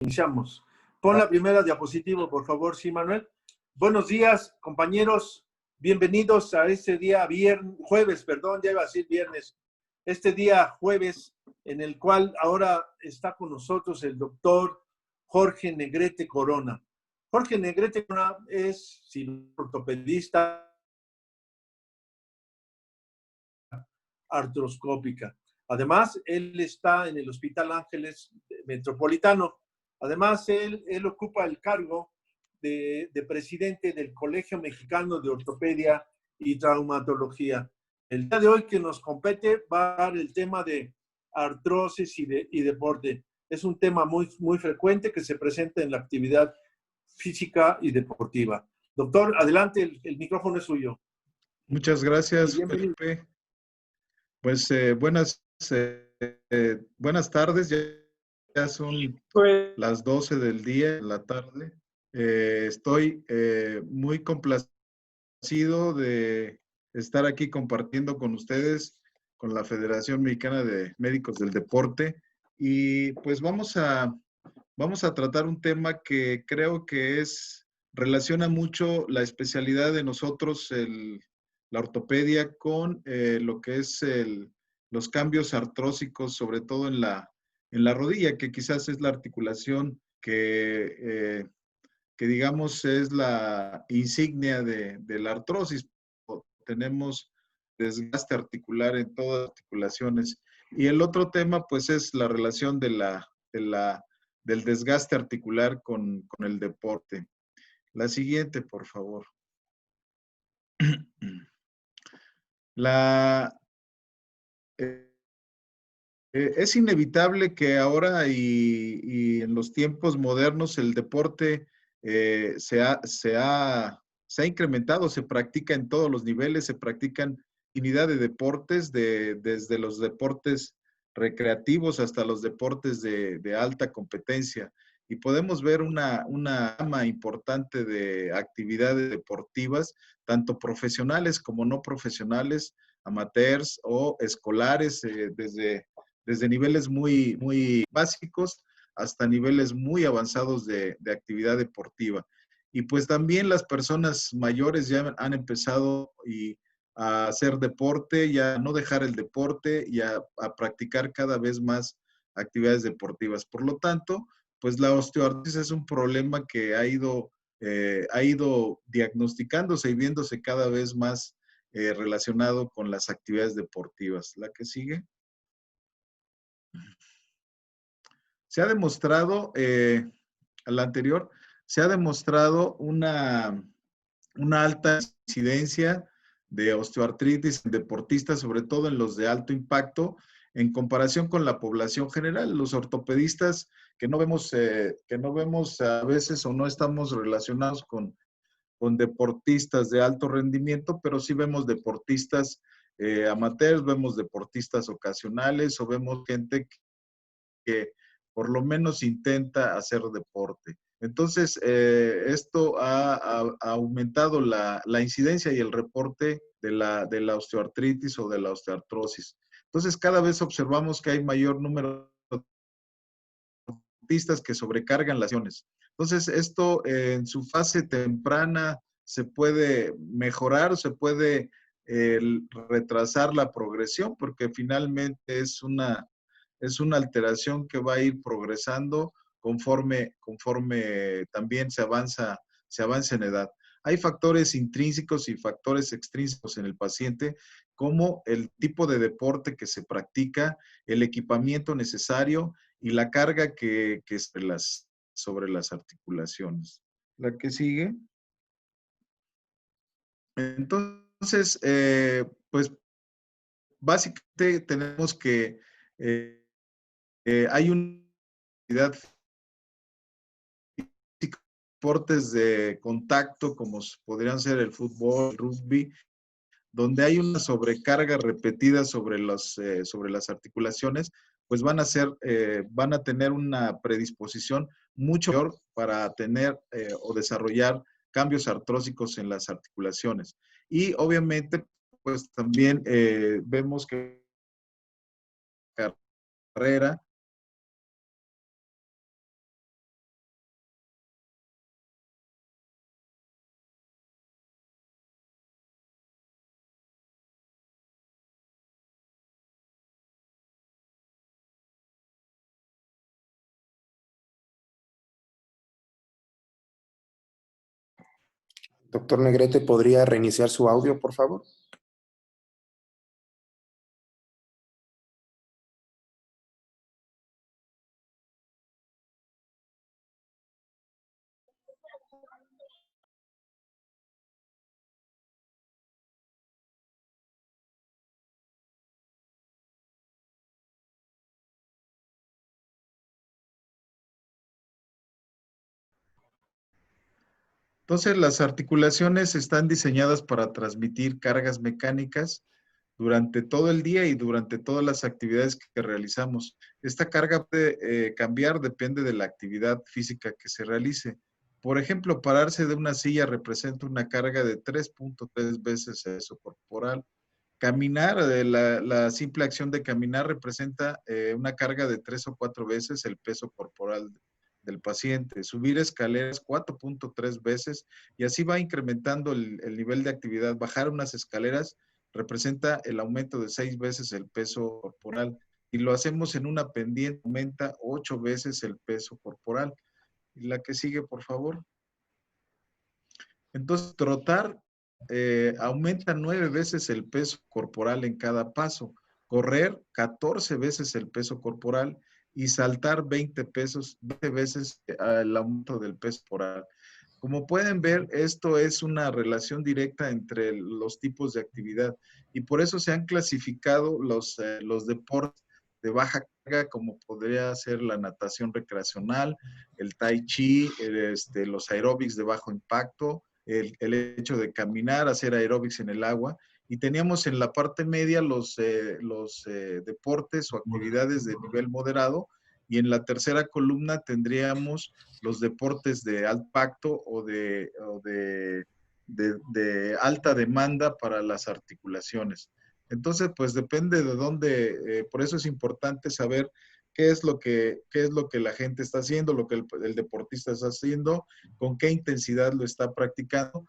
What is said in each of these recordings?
Iniciamos. Pon la primera diapositiva, por favor, sí, Manuel. Buenos días, compañeros. Bienvenidos a este día jueves, perdón, ya iba a decir viernes. Este día jueves, en el cual ahora está con nosotros el doctor Jorge Negrete Corona. Jorge Negrete Corona es ortopedista artroscópica. Además, él está en el Hospital Ángeles Metropolitano. Además, él ocupa el cargo de presidente del Colegio Mexicano de Ortopedia y Traumatología. El día de hoy que nos compete va a dar el tema de artrosis y deporte. Es un tema muy frecuente que se presenta en la actividad física y deportiva. Doctor, adelante, el micrófono es suyo. Muchas gracias, Felipe. Pues buenas tardes, ya son las 12 del día, de la tarde. Estoy muy complacido de estar aquí compartiendo con ustedes, con la Federación Mexicana de Médicos del Deporte. Y pues vamos a tratar un tema que creo que relaciona mucho la especialidad de nosotros, la ortopedia, con lo que es los cambios artrósicos, sobre todo en la rodilla, que quizás es la articulación que digamos es la insignia de la artrosis. Tenemos desgaste articular en todas las articulaciones. Y el otro tema, pues, es la relación del desgaste articular con el deporte. La siguiente, por favor. Es inevitable que ahora y en los tiempos modernos el deporte se ha incrementado, se practica en todos los niveles, se practican infinidad de deportes, desde los deportes recreativos hasta los deportes de alta competencia. Y podemos ver una gama importante de actividades deportivas, tanto profesionales como no profesionales, amateurs o escolares, desde niveles muy básicos hasta niveles muy avanzados de actividad deportiva. Y pues también las personas mayores ya han empezado a hacer deporte, ya no dejar el deporte y a practicar cada vez más actividades deportivas. Por lo tanto, pues la osteoartritis es un problema que ha ido diagnosticándose y viéndose cada vez más relacionado con las actividades deportivas. La que sigue. Se ha demostrado, a la anterior, se ha demostrado una alta incidencia de osteoartritis en deportistas, sobre todo en los de alto impacto, en comparación con la población general. Los ortopedistas que no vemos a veces o no estamos relacionados con deportistas de alto rendimiento, pero sí vemos deportistas amateurs, vemos deportistas ocasionales o vemos gente que por lo menos intenta hacer deporte. Entonces, esto ha aumentado la incidencia y el reporte de la osteoartritis o de la osteoartrosis. Entonces, cada vez observamos que hay mayor número de deportistas que sobrecargan las lesiones. Entonces, esto en su fase temprana se puede mejorar, se puede retrasar la progresión, porque finalmente es una alteración que va a ir progresando conforme también se avanza en edad. Hay factores intrínsecos y factores extrínsecos en el paciente, como el tipo de deporte que se practica, el equipamiento necesario y la carga que sobre las articulaciones. La que sigue. Entonces, pues básicamente tenemos que hay una actividad física, deportes de contacto como podrían ser el fútbol, el rugby, donde hay una sobrecarga repetida sobre las articulaciones, pues van a tener una predisposición mucho mayor para tener o desarrollar cambios artrósicos en las articulaciones. Y obviamente, pues también vemos que la carrera Doctor Negrete, ¿podría reiniciar su audio, por favor? Entonces, las articulaciones están diseñadas para transmitir cargas mecánicas durante todo el día y durante todas las actividades que realizamos. Esta carga puede cambiar, depende de la actividad física que se realice. Por ejemplo, pararse de una silla representa una carga de 3.3 veces el peso corporal. Caminar, la simple acción de caminar representa una carga de 3 o 4 veces el peso corporal del paciente. Subir escaleras 4.3 veces y así va incrementando el nivel de actividad. Bajar unas escaleras representa el aumento de 6 veces el peso corporal. Y lo hacemos en una pendiente, aumenta 8 veces el peso corporal. Y la que sigue, por favor. Entonces, trotar aumenta 9 veces el peso corporal en cada paso, correr 14 veces el peso corporal y saltar 20 veces el aumento del peso corporal. Como pueden ver, esto es una relación directa entre los tipos de actividad y por eso se han clasificado los deportes de baja carga, como podría ser la natación recreacional, el tai chi, los aeróbics de bajo impacto, el hecho de caminar, hacer aeróbics en el agua. Y teníamos en la parte media los deportes o actividades de nivel moderado. Y en la tercera columna tendríamos los deportes de alto impacto o de alta demanda para las articulaciones. Entonces, pues depende de dónde, por eso es importante saber qué es lo que la gente está haciendo, lo que el deportista está haciendo, con qué intensidad lo está practicando,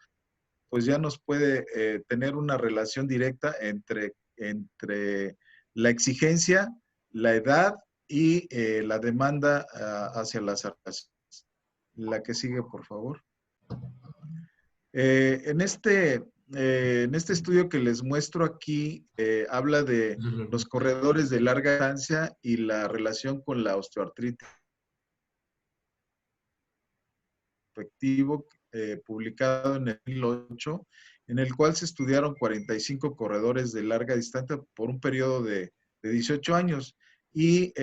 pues ya nos puede tener una relación directa entre la exigencia, la edad y la demanda hacia las articulaciones. La que sigue, por favor. En este estudio que les muestro aquí, habla de los corredores de larga distancia y la relación con la osteoartritis efectivo, publicado en el 2008, en el cual se estudiaron 45 corredores de larga distancia por un periodo de 18 años. Y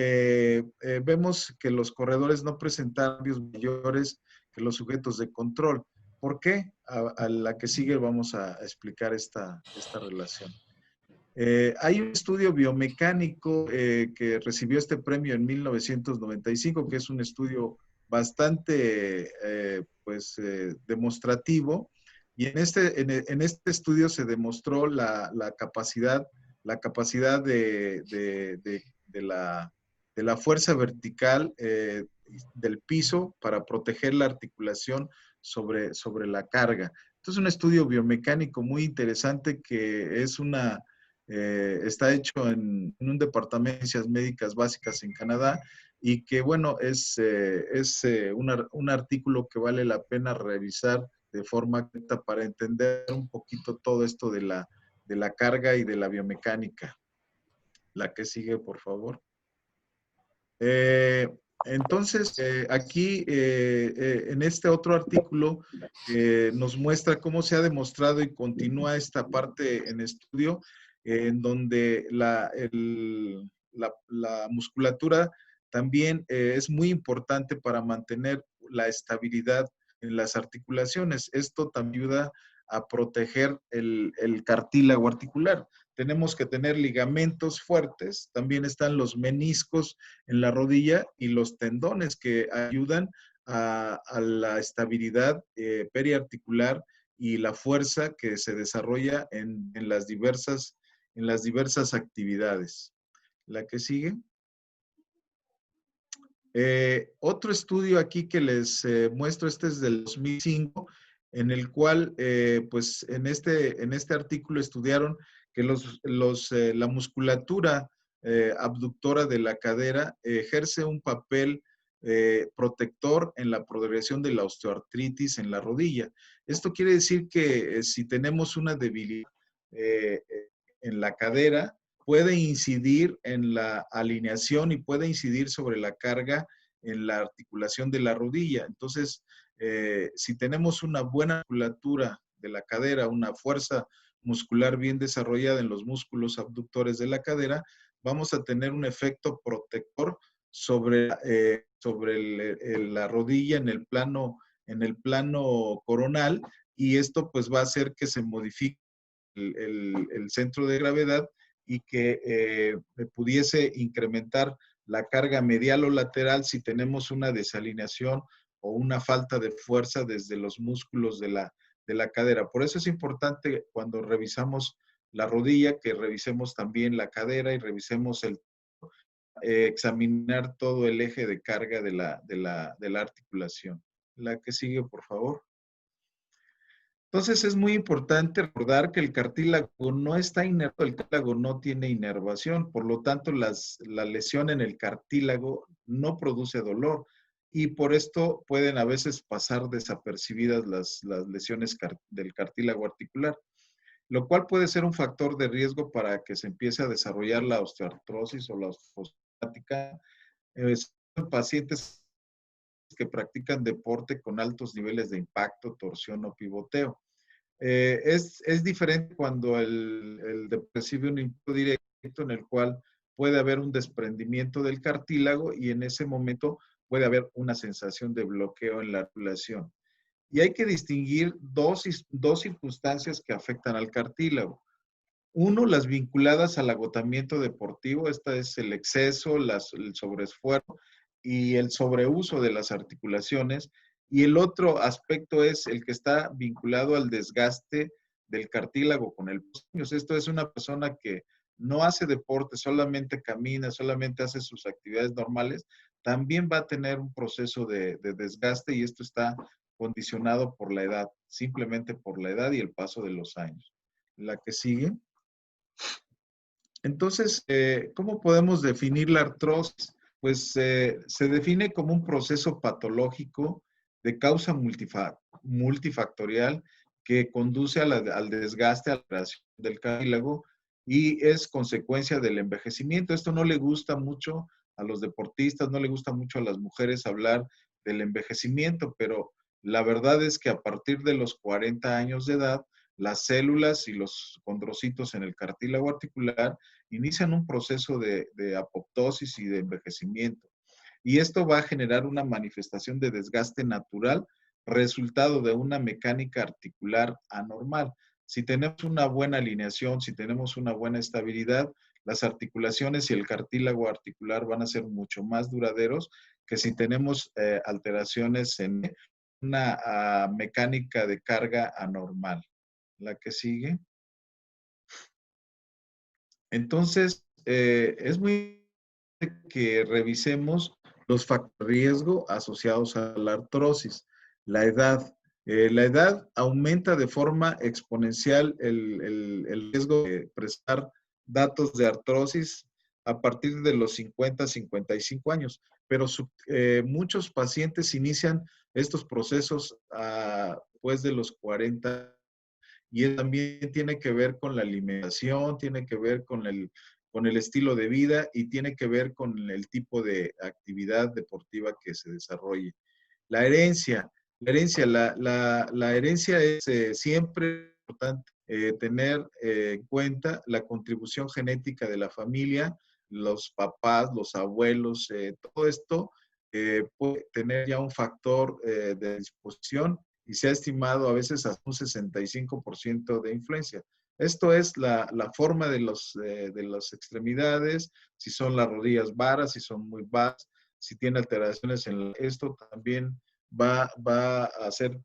vemos que los corredores no presentaron cambios mayores que los sujetos de control. ¿Por qué? A la que sigue vamos a explicar esta relación. Hay un estudio biomecánico que recibió este premio en 1995, que es un estudio bastante demostrativo. Y en este estudio se demostró la capacidad de la fuerza vertical del piso para proteger la articulación sobre la carga. Entonces, es un estudio biomecánico muy interesante que está hecho en un departamento de ciencias médicas básicas en Canadá y que, bueno, es un artículo que vale la pena revisar de forma correcta para entender un poquito todo esto de la carga y de la biomecánica. La que sigue, por favor. Entonces, aquí en este otro artículo nos muestra cómo se ha demostrado y continúa esta parte en estudio, en donde la musculatura también es muy importante para mantener la estabilidad en las articulaciones. Esto también ayuda a proteger el cartílago articular. Tenemos que tener ligamentos fuertes, también están los meniscos en la rodilla y los tendones que ayudan a la estabilidad periarticular y la fuerza que se desarrolla en las diversas actividades. La que sigue. Otro estudio aquí que les muestro, este es del 2005, en el cual, pues en este artículo estudiaron que la musculatura abductora de la cadera ejerce un papel protector en la progresión de la osteoartritis en la rodilla. Esto quiere decir que si tenemos una debilidad eh, en la cadera, puede incidir en la alineación y puede incidir sobre la carga en la articulación de la rodilla. Entonces, si tenemos una buena musculatura de la cadera, una fuerza muscular bien desarrollada en los músculos abductores de la cadera, vamos a tener un efecto protector sobre la rodilla en el plano coronal, y esto pues va a hacer que se modifique el centro de gravedad y que pudiese incrementar la carga medial o lateral si tenemos una desalineación o una falta de fuerza desde los músculos de la cadera. Por eso es importante cuando revisamos la rodilla que revisemos también la cadera y revisemos examinar todo el eje de carga de la articulación. La que sigue, por favor. Entonces es muy importante recordar que el cartílago no está inervado, el cartílago no tiene inervación, por lo tanto la lesión en el cartílago no produce dolor y por esto pueden a veces pasar desapercibidas las lesiones del cartílago articular, lo cual puede ser un factor de riesgo para que se empiece a desarrollar la osteoartrosis o la osteoporosis en pacientes que practican deporte con altos niveles de impacto, torsión o pivoteo. Es diferente cuando el recibe un impacto directo en el cual puede haber un desprendimiento del cartílago y en ese momento puede haber una sensación de bloqueo en la articulación. Y hay que distinguir dos circunstancias que afectan al cartílago. Uno, las vinculadas al agotamiento deportivo, esta es el exceso, el sobreesfuerzo y el sobreuso de las articulaciones. Y el otro aspecto es el que está vinculado al desgaste del cartílago con el años. Esto es una persona que no hace deporte, solamente camina, solamente hace sus actividades normales, también va a tener un proceso de desgaste y esto está condicionado por la edad, simplemente por la edad y el paso de los años. La que sigue. Entonces, ¿cómo podemos definir la artrosis? Pues se define como un proceso patológico de causa multifactorial que conduce al desgaste, a la alteración del cartílago y es consecuencia del envejecimiento. Esto no le gusta mucho a los deportistas, no le gusta mucho a las mujeres hablar del envejecimiento, pero la verdad es que a partir de los 40 años de edad, las células y los condrocitos en el cartílago articular inician un proceso de apoptosis y de envejecimiento. Y esto va a generar una manifestación de desgaste natural, resultado de una mecánica articular anormal. Si tenemos una buena alineación, si tenemos una buena estabilidad, las articulaciones y el cartílago articular van a ser mucho más duraderos que si tenemos alteraciones en una mecánica de carga anormal. La que sigue. Entonces, es muy importante que revisemos los factores de riesgo asociados a la artrosis. La edad. La edad aumenta de forma exponencial el riesgo de presentar datos de artrosis a partir de los 50, 55 años, pero muchos pacientes inician estos procesos después de los 40 y también tiene que ver con la alimentación, tiene que ver con el estilo de vida y tiene que ver con el tipo de actividad deportiva que se desarrolle. La herencia. La herencia es siempre importante tener en cuenta la contribución genética de la familia, los papás, los abuelos, todo esto puede tener ya un factor de disposición y se ha estimado a veces hasta un 65% de influencia. Esto es la forma de las extremidades, si son las rodillas varas, si son muy varas, si tiene alteraciones esto también va a ser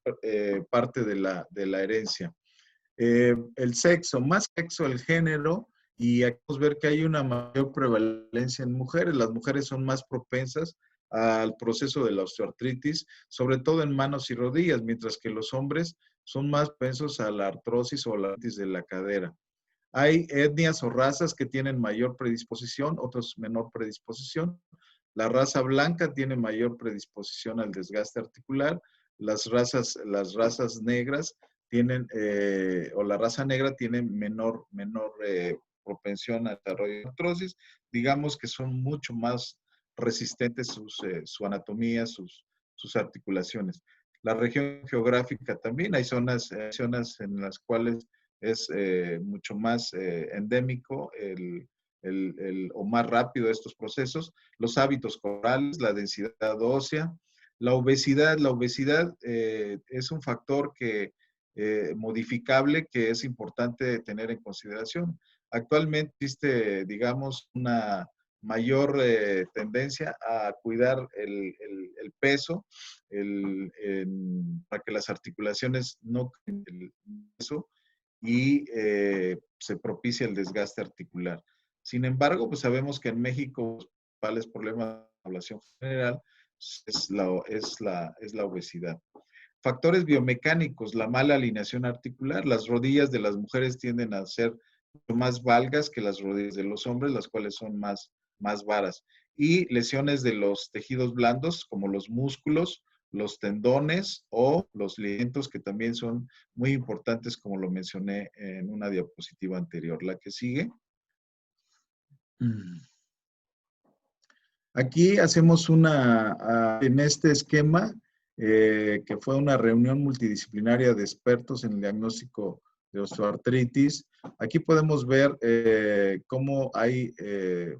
parte de la herencia. El sexo, más sexo, el género, y aquí podemos ver que hay una mayor prevalencia en mujeres. Las mujeres son más propensas al proceso de la osteoartritis, sobre todo en manos y rodillas, mientras que los hombres son más propensos a la artrosis o la artritis de la cadera. Hay etnias o razas que tienen mayor predisposición, otros menor predisposición, La raza blanca tiene mayor predisposición al desgaste articular. Las razas negras tienen, o la raza negra tiene menor propensión al desarrollo de artrosis. Digamos que son mucho más resistentes su anatomía, sus articulaciones. La región geográfica también, hay zonas en las cuales es mucho más endémico o más rápido estos procesos. Los hábitos corporales, la densidad ósea, la obesidad es un factor modificable que es importante tener en consideración. Actualmente existe, digamos, una mayor tendencia a cuidar el peso para que las articulaciones no creen el peso y se propicia el desgaste articular. Sin embargo, pues sabemos que en México los principales problemas de la población general es la obesidad. Factores biomecánicos, la mala alineación articular. Las rodillas de las mujeres tienden a ser mucho más valgas que las rodillas de los hombres, las cuales son más varas. Y lesiones de los tejidos blandos, como los músculos, los tendones o los ligamentos, que también son muy importantes, como lo mencioné en una diapositiva anterior. La que sigue. Aquí hacemos en este esquema, que fue una reunión multidisciplinaria de expertos en el diagnóstico de osteoartritis. Aquí podemos ver cómo hay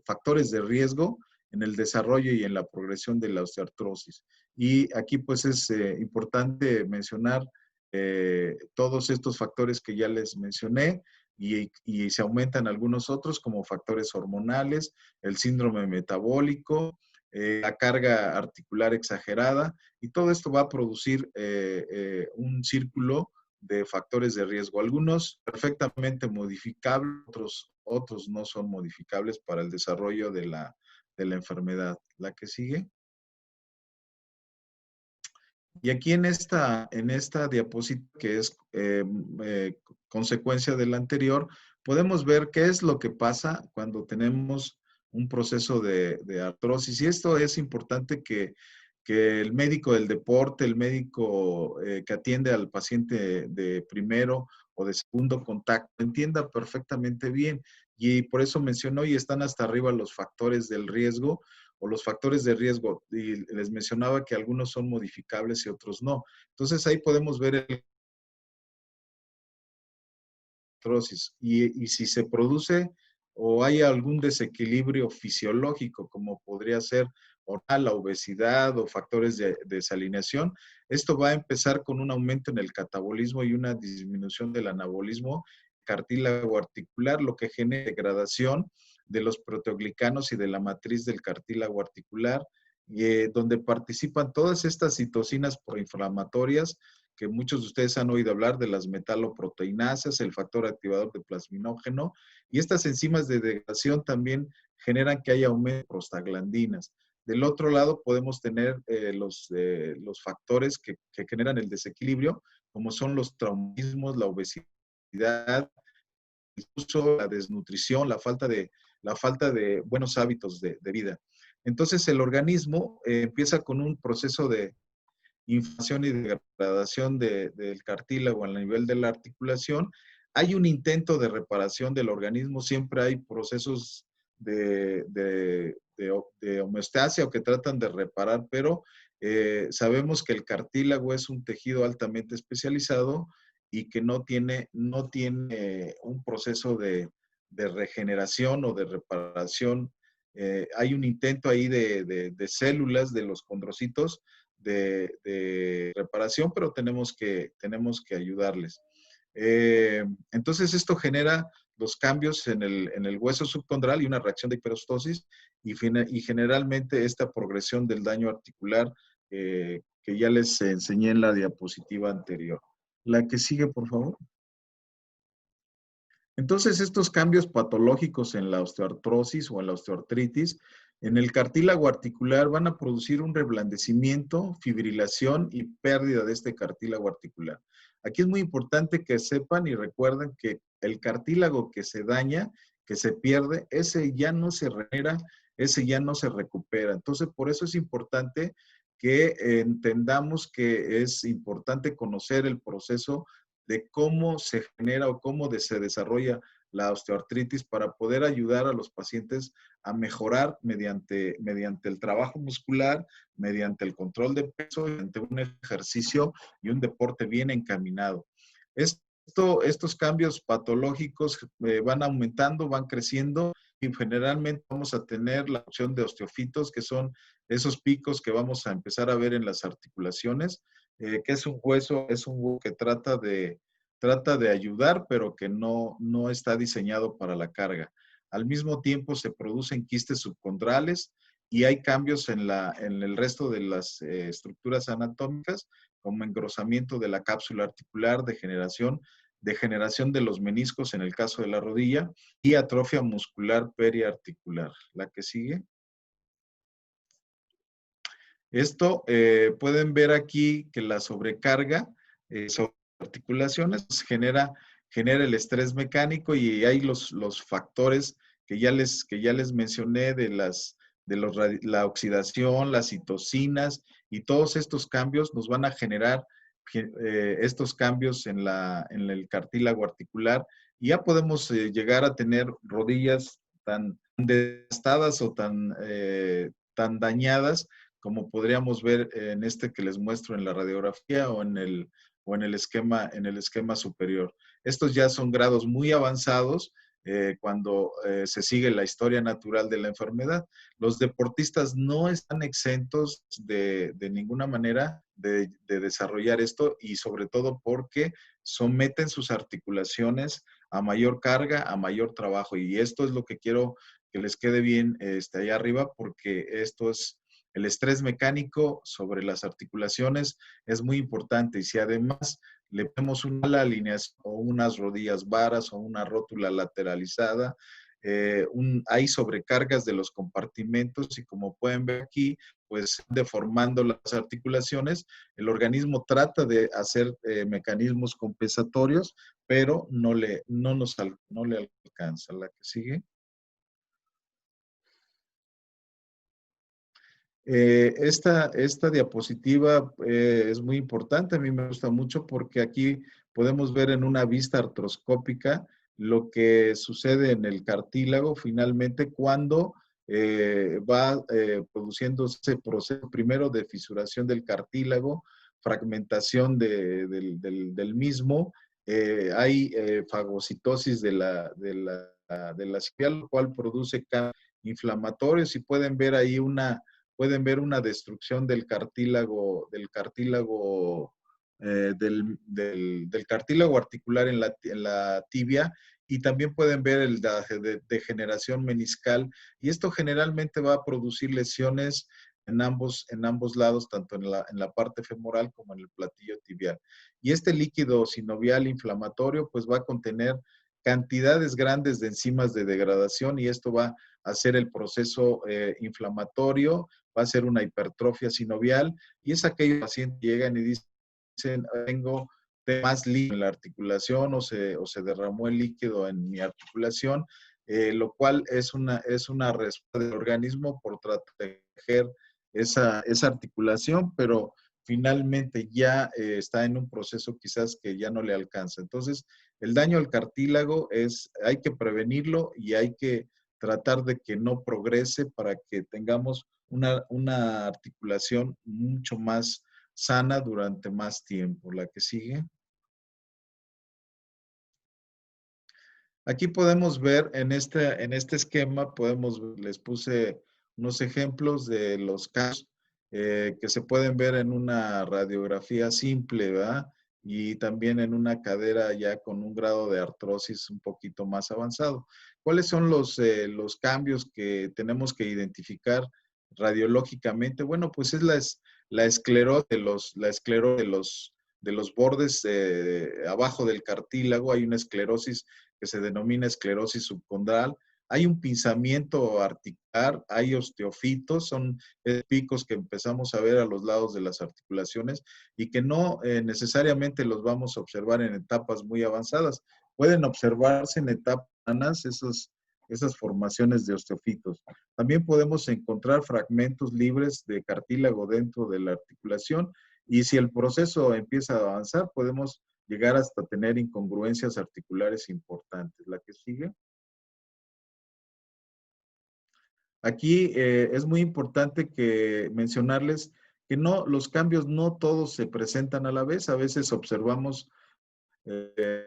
factores de riesgo en el desarrollo y en la progresión de la osteoartrosis. Y aquí pues es importante mencionar todos estos factores que ya les mencioné, y se aumentan algunos otros como factores hormonales, el síndrome metabólico, la carga articular exagerada, y todo esto va a producir un círculo de factores de riesgo. Algunos perfectamente modificables, otros no son modificables para el desarrollo de la enfermedad. La que sigue. Y aquí en esta diapositiva, que es consecuencia de la anterior, podemos ver qué es lo que pasa cuando tenemos un proceso de artrosis. Y esto es importante que el médico del deporte, el médico que atiende al paciente de primero o de segundo contacto, entienda perfectamente bien. Y por eso mencionó, y están hasta arriba los factores del riesgo, o los factores de riesgo, y les mencionaba que algunos son modificables y otros no. Entonces ahí podemos ver el artrosis, y si se produce o hay algún desequilibrio fisiológico, como podría ser oral, la obesidad o factores de desalineación, esto va a empezar con un aumento en el catabolismo y una disminución del anabolismo cartílago articular, lo que genera degradación de los proteoglicanos y de la matriz del cartílago articular, donde participan todas estas citocinas proinflamatorias que muchos de ustedes han oído hablar de las metaloproteinasas, el factor activador de plasminógeno, y estas enzimas de degradación también generan que haya aumento de prostaglandinas. Del otro lado podemos tener los factores que generan el desequilibrio, como son los traumatismos, la obesidad, el uso, la desnutrición, la falta de buenos hábitos de vida. Entonces el organismo empieza con un proceso de inflamación y degradación del cartílago a nivel de la articulación. Hay un intento de reparación del organismo, siempre hay procesos de homeostasia o que tratan de reparar, pero sabemos que el cartílago es un tejido altamente especializado y que no tiene un proceso de regeneración o de reparación. Hay un intento ahí de células de los condrocitos de reparación, pero tenemos que ayudarles. Entonces esto genera los cambios en el hueso subcondral y una reacción de hiperostosis, y generalmente esta progresión del daño articular que ya les enseñé en la diapositiva anterior. La que sigue, por favor. Entonces, estos cambios patológicos en la osteoartrosis o en la osteoartritis, en el cartílago articular van a producir un reblandecimiento, fibrilación y pérdida de este cartílago articular. Aquí es muy importante que sepan y recuerden que el cartílago que se daña, que se pierde, ese ya no se regenera ese ya no se recupera. Entonces, por eso es importante que entendamos que es importante conocer el proceso de cómo se genera o cómo se desarrolla la osteoartritis para poder ayudar a los pacientes a mejorar mediante el trabajo muscular, mediante el control de peso, mediante un ejercicio y un deporte bien encaminado. Estos cambios patológicos van aumentando, van creciendo y generalmente vamos a tener la opción de osteofitos, que son esos picos que vamos a empezar a ver en las articulaciones, que es un hueso que trata de ayudar, pero que no está diseñado para la carga. Al mismo tiempo se producen quistes subcondrales y hay cambios en el resto de las estructuras anatómicas, como engrosamiento de la cápsula articular, degeneración de los meniscos en el caso de la rodilla y atrofia muscular periarticular. La que sigue. Esto pueden ver aquí que la sobrecarga sobre articulaciones genera el estrés mecánico y hay los factores que ya les mencioné de la oxidación, las citocinas y todos estos cambios nos van a generar estos cambios en el cartílago articular y ya podemos llegar a tener rodillas tan devastadas o tan dañadas como podríamos ver en este que les muestro en la radiografía o en el esquema superior. Estos ya son grados muy avanzados cuando se sigue la historia natural de la enfermedad. Los deportistas no están exentos de ninguna manera de desarrollar esto y sobre todo porque someten sus articulaciones a mayor carga, a mayor trabajo. Y esto es lo que quiero que les quede bien allá arriba porque esto es el estrés mecánico sobre las articulaciones es muy importante y si además le ponemos una mala alineación o unas rodillas varas o una rótula lateralizada, hay sobrecargas de los compartimentos y como pueden ver aquí, pues deformando las articulaciones, el organismo trata de hacer mecanismos compensatorios, pero no le alcanza. La que sigue. Esta diapositiva es muy importante, a mí me gusta mucho porque aquí podemos ver en una vista artroscópica lo que sucede en el cartílago finalmente cuando va produciendo ese proceso primero de fisuración del cartílago, fragmentación del mismo, hay fagocitosis de la ciliar, lo cual produce cambios inflamatorios y pueden ver ahí una destrucción del cartílago articular en la tibia y también pueden ver la degeneración meniscal y esto generalmente va a producir lesiones en ambos lados, tanto en la parte femoral como en el platillo tibial. Y este líquido sinovial inflamatorio pues va a contener cantidades grandes de enzimas de degradación y esto va a hacer el proceso inflamatorio, va a ser una hipertrofia sinovial y es aquellos pacientes que llegan y dicen, tengo más líquido en la articulación o se derramó el líquido en mi articulación, lo cual es una respuesta del organismo por proteger esa articulación, pero finalmente ya está en un proceso quizás que ya no le alcanza. Entonces, el daño al cartílago hay que prevenirlo y hay que tratar de que no progrese para que tengamos una articulación mucho más sana durante más tiempo. La que sigue. Aquí podemos ver en este esquema, les puse unos ejemplos de los casos que se pueden ver en una radiografía simple, ¿verdad? Y también en una cadera ya con un grado de artrosis un poquito más avanzado. ¿Cuáles son los cambios que tenemos que identificar radiológicamente? Bueno, pues es la esclerosis de los bordes abajo del cartílago. Hay una esclerosis que se denomina esclerosis subcondral. Hay un pinzamiento articular, hay osteofitos, son picos que empezamos a ver a los lados de las articulaciones y que no necesariamente los vamos a observar en etapas muy avanzadas. Pueden observarse en etapas, esas formaciones de osteofitos. También podemos encontrar fragmentos libres de cartílago dentro de la articulación y si el proceso empieza a avanzar, podemos llegar hasta tener incongruencias articulares importantes. La que sigue. Aquí es muy importante que mencionarles que no, los cambios no todos se presentan a la vez. A veces observamos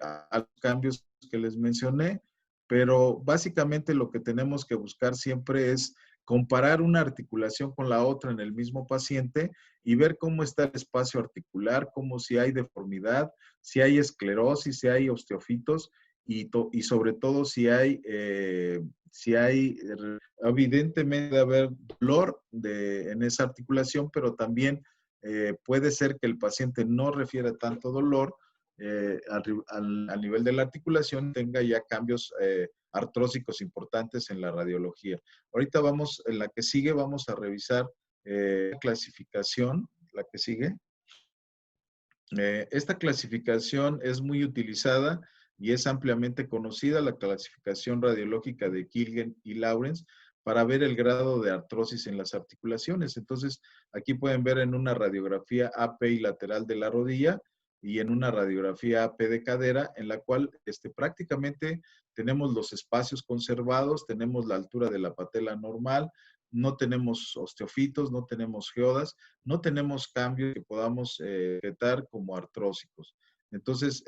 a los cambios que les mencioné, pero básicamente lo que tenemos que buscar siempre es comparar una articulación con la otra en el mismo paciente y ver cómo está el espacio articular, cómo si hay deformidad, si hay esclerosis, si hay osteofitos y sobre todo si hay evidentemente haber dolor en esa articulación, pero también puede ser que el paciente no refiera tanto dolor al nivel de la articulación, tenga ya cambios artrósicos importantes en la radiología. Ahorita vamos, en la que sigue, vamos a revisar clasificación, la que sigue. Esta clasificación es muy utilizada y es ampliamente conocida, la clasificación radiológica de Kilgen y Lawrence, para ver el grado de artrosis en las articulaciones. Entonces, aquí pueden ver en una radiografía API lateral de la rodilla y en una radiografía AP de cadera, en la cual prácticamente tenemos los espacios conservados, tenemos la altura de la patela normal, no tenemos osteofitos, no tenemos geodas, no tenemos cambios que podamos detectar como artrósicos. Entonces,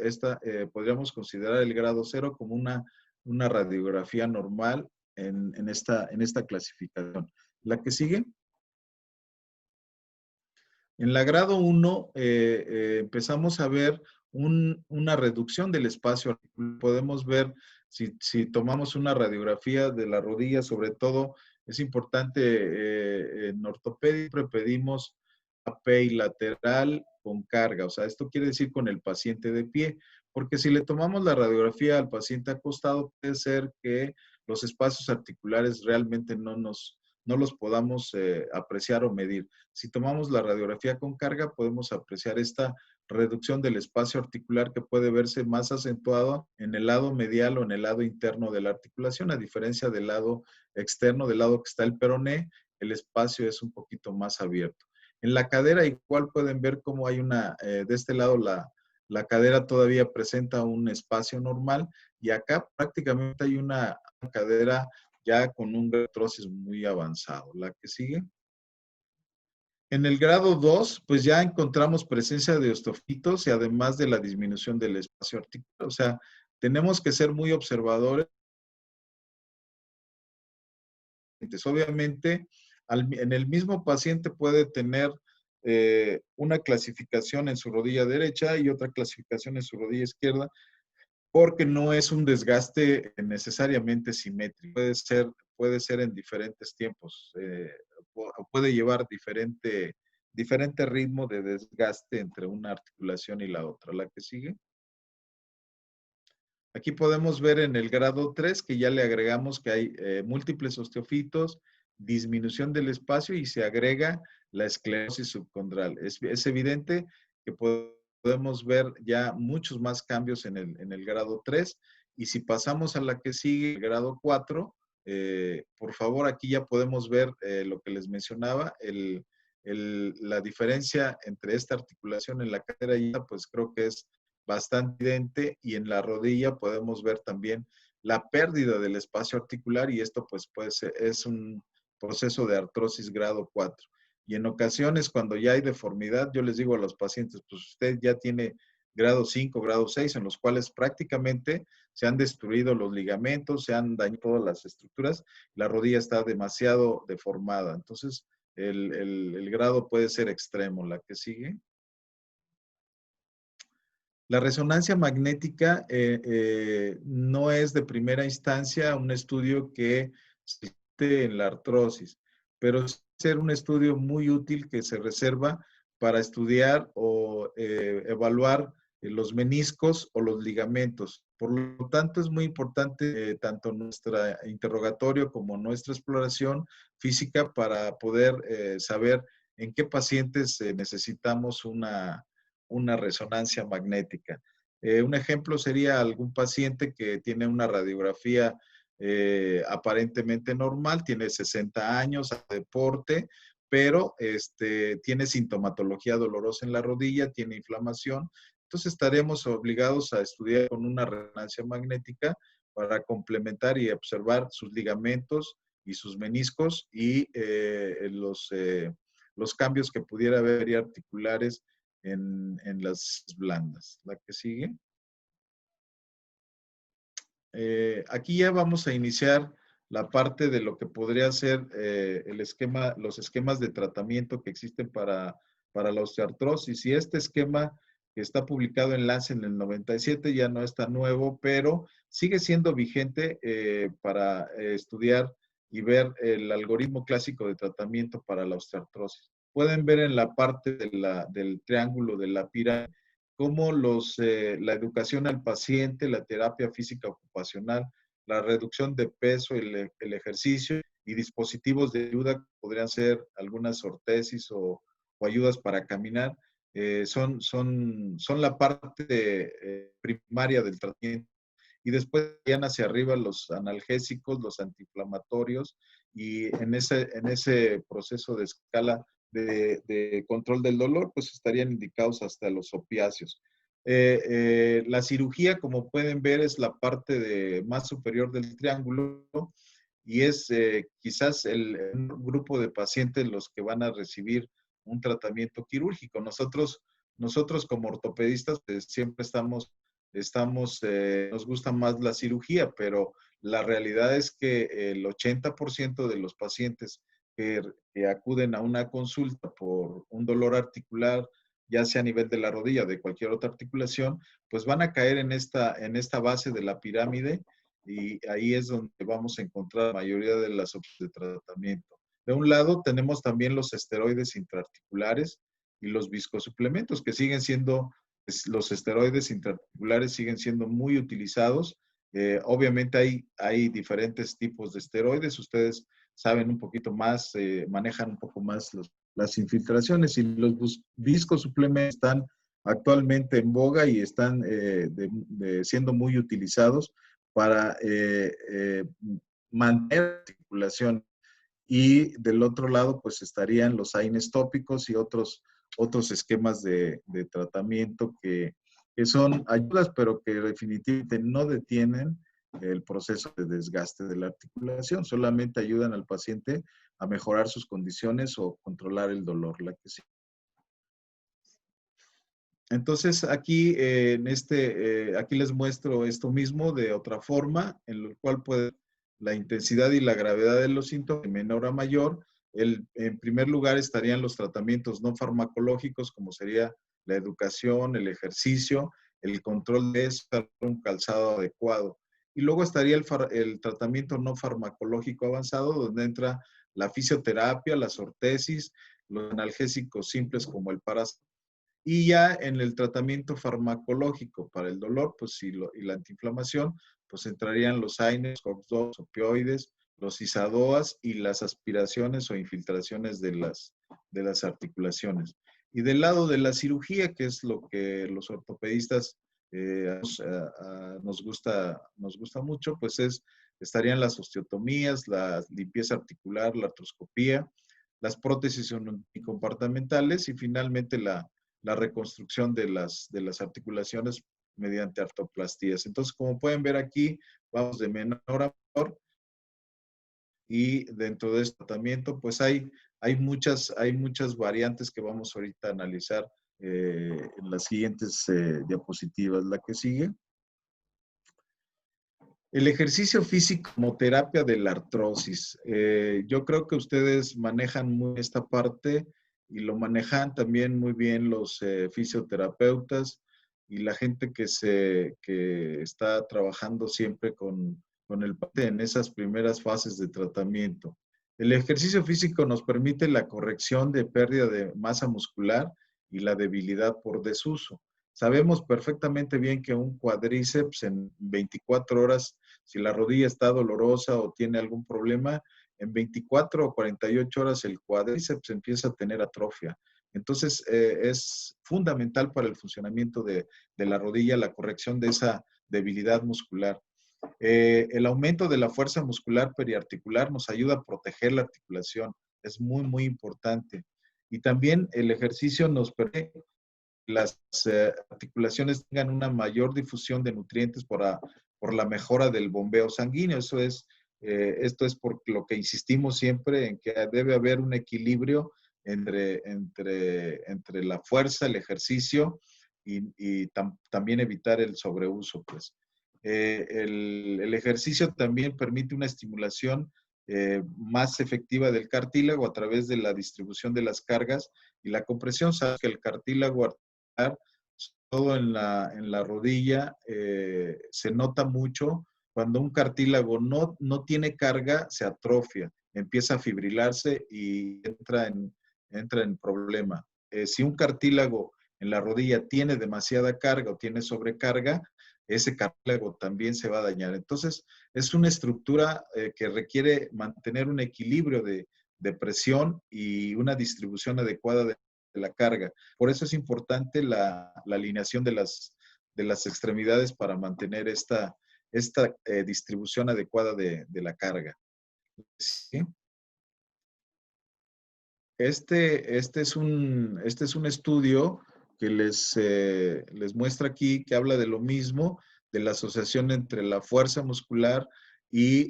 podríamos considerar el grado 0 como una radiografía normal en esta clasificación. ¿La que sigue? En la grado 1 empezamos a ver una reducción del espacio articular. Podemos ver, si tomamos una radiografía de la rodilla, sobre todo, es importante, en ortopedia siempre pedimos API lateral con carga. O sea, esto quiere decir con el paciente de pie, porque si le tomamos la radiografía al paciente acostado, puede ser que los espacios articulares realmente no los podamos apreciar o medir. Si tomamos la radiografía con carga, podemos apreciar esta reducción del espacio articular que puede verse más acentuado en el lado medial o en el lado interno de la articulación, a diferencia del lado externo, del lado que está el peroné, el espacio es un poquito más abierto. En la cadera igual pueden ver cómo hay de este lado la cadera todavía presenta un espacio normal y acá prácticamente hay una cadera ya con un artrosis muy avanzado. La que sigue. En el grado 2, pues ya encontramos presencia de osteofitos y además de la disminución del espacio articular. O sea, tenemos que ser muy observadores. Obviamente, en el mismo paciente puede tener una clasificación en su rodilla derecha y otra clasificación en su rodilla izquierda, porque no es un desgaste necesariamente simétrico. Puede ser en diferentes tiempos. Puede llevar diferente ritmo de desgaste entre una articulación y la otra. La que sigue. Aquí podemos ver en el grado 3 que ya le agregamos que hay múltiples osteofitos, disminución del espacio y se agrega la esclerosis subcondral. Es evidente que podemos ver ya muchos más cambios en el grado 3 y si pasamos a la que sigue, el grado 4, por favor, aquí ya podemos ver lo que les mencionaba, la diferencia entre esta articulación en la cadera y esta, pues creo que es bastante evidente y en la rodilla podemos ver también la pérdida del espacio articular y esto pues es un proceso de artrosis grado 4. Y en ocasiones cuando ya hay deformidad, yo les digo a los pacientes, pues usted ya tiene grado 5, grado 6, en los cuales prácticamente se han destruido los ligamentos, se han dañado todas las estructuras, la rodilla está demasiado deformada. Entonces, el grado puede ser extremo. La que sigue. La resonancia magnética no es de primera instancia un estudio que existe en la artrosis, pero es ser un estudio muy útil que se reserva para estudiar o evaluar los meniscos o los ligamentos. Por lo tanto, es muy importante tanto nuestro interrogatorio como nuestra exploración física para poder saber en qué pacientes necesitamos una resonancia magnética. Un ejemplo sería algún paciente que tiene una radiografía aparentemente normal, tiene 60 años, hace deporte, pero tiene sintomatología dolorosa en la rodilla, tiene inflamación. Entonces estaremos obligados a estudiar con una resonancia magnética para complementar y observar sus ligamentos y sus meniscos y los cambios que pudiera haber y articulares en las blandas. La que sigue. Aquí ya vamos a iniciar la parte de lo que podría ser los esquemas de tratamiento que existen para la osteoartrosis. Y este esquema que está publicado en Lancet en el 97 ya no es tan nuevo, pero sigue siendo vigente para estudiar y ver el algoritmo clásico de tratamiento para la osteoartrosis. Pueden ver en la parte del triángulo de la pirámide cómo la educación al paciente, la terapia física ocupacional, la reducción de peso, el ejercicio y dispositivos de ayuda, podrían ser algunas ortesis o ayudas para caminar, son la parte primaria del tratamiento. Y después van hacia arriba los analgésicos, los antiinflamatorios, y en ese proceso de escala de control del dolor, pues estarían indicados hasta los opiáceos. La cirugía, como pueden ver, es la parte más superior del triángulo y es quizás un grupo de pacientes los que van a recibir un tratamiento quirúrgico. Nosotros como ortopedistas pues, siempre nos gusta más la cirugía, pero la realidad es que el 80% de los pacientes que acuden a una consulta por un dolor articular, ya sea a nivel de la rodilla o de cualquier otra articulación, pues van a caer en esta base de la pirámide y ahí es donde vamos a encontrar la mayoría de las opciones de tratamiento. De un lado tenemos también los esteroides intraarticulares y los viscosuplementos, que siguen siendo, los esteroides intraarticulares siguen siendo muy utilizados. Obviamente hay diferentes tipos de esteroides, ustedes saben un poquito más, manejan un poco más las infiltraciones y los viscosuplementos están actualmente en boga y están siendo muy utilizados para mantener la articulación. Y del otro lado, pues estarían los AINES tópicos y otros esquemas de tratamiento que son ayudas, pero que definitivamente no detienen el proceso de desgaste de la articulación, solamente ayudan al paciente a mejorar sus condiciones o controlar el dolor, la que sí. Entonces, aquí, aquí les muestro esto mismo de otra forma, en lo cual puede la intensidad y la gravedad de los síntomas de menor a mayor. En primer lugar estarían los tratamientos no farmacológicos, como sería la educación, el ejercicio, el control de eso, un calzado adecuado. Y luego estaría el tratamiento no farmacológico avanzado, donde entra la fisioterapia, las ortesis, los analgésicos simples como el paracetamol. Y ya en el tratamiento farmacológico para el dolor pues, y la antiinflamación, pues entrarían los AINES, COX-2, opioides, los ISADOAS y las aspiraciones o infiltraciones de las articulaciones. Y del lado de la cirugía, que es lo que los ortopedistas nos gusta mucho, pues estarían las osteotomías, la limpieza articular, la artroscopía, las prótesis compartimentales y finalmente la reconstrucción de las articulaciones mediante artroplastías. Entonces, como pueden ver aquí, vamos de menor a mayor y dentro de este tratamiento, pues hay muchas variantes que vamos ahorita a analizar en las siguientes diapositivas. La que sigue. El ejercicio físico como terapia de la artrosis. Yo creo que ustedes manejan muy esta parte y lo manejan también muy bien los fisioterapeutas y la gente que está trabajando siempre con el paciente en esas primeras fases de tratamiento. El ejercicio físico nos permite la corrección de pérdida de masa muscular y la debilidad por desuso. Sabemos perfectamente bien que un cuádriceps en 24 horas, si la rodilla está dolorosa o tiene algún problema, en 24 o 48 horas el cuádriceps empieza a tener atrofia. Entonces, es fundamental para el funcionamiento de la rodilla la corrección de esa debilidad muscular. El aumento de la fuerza muscular periarticular nos ayuda a proteger la articulación. Es muy, muy importante. Y también el ejercicio nos permite que las articulaciones tengan una mayor difusión de nutrientes por la mejora del bombeo sanguíneo. Esto es por lo que insistimos siempre en que debe haber un equilibrio entre la fuerza, el ejercicio y también evitar el sobreuso, pues. El ejercicio también permite una estimulación más efectiva del cartílago a través de la distribución de las cargas y la compresión. Sabes que el cartílago articular, todo en la rodilla, se nota mucho. Cuando un cartílago no tiene carga, se atrofia, empieza a fibrilarse y entra en problema. Si un cartílago en la rodilla tiene demasiada carga o tiene sobrecarga, ese cartílago también se va a dañar. Entonces, es una estructura que requiere mantener un equilibrio de presión y una distribución adecuada de la carga. Por eso es importante la alineación de las extremidades para mantener esta distribución adecuada de la carga. ¿Sí? Este es un estudio que les muestra aquí, que habla de lo mismo, de la asociación entre la fuerza muscular y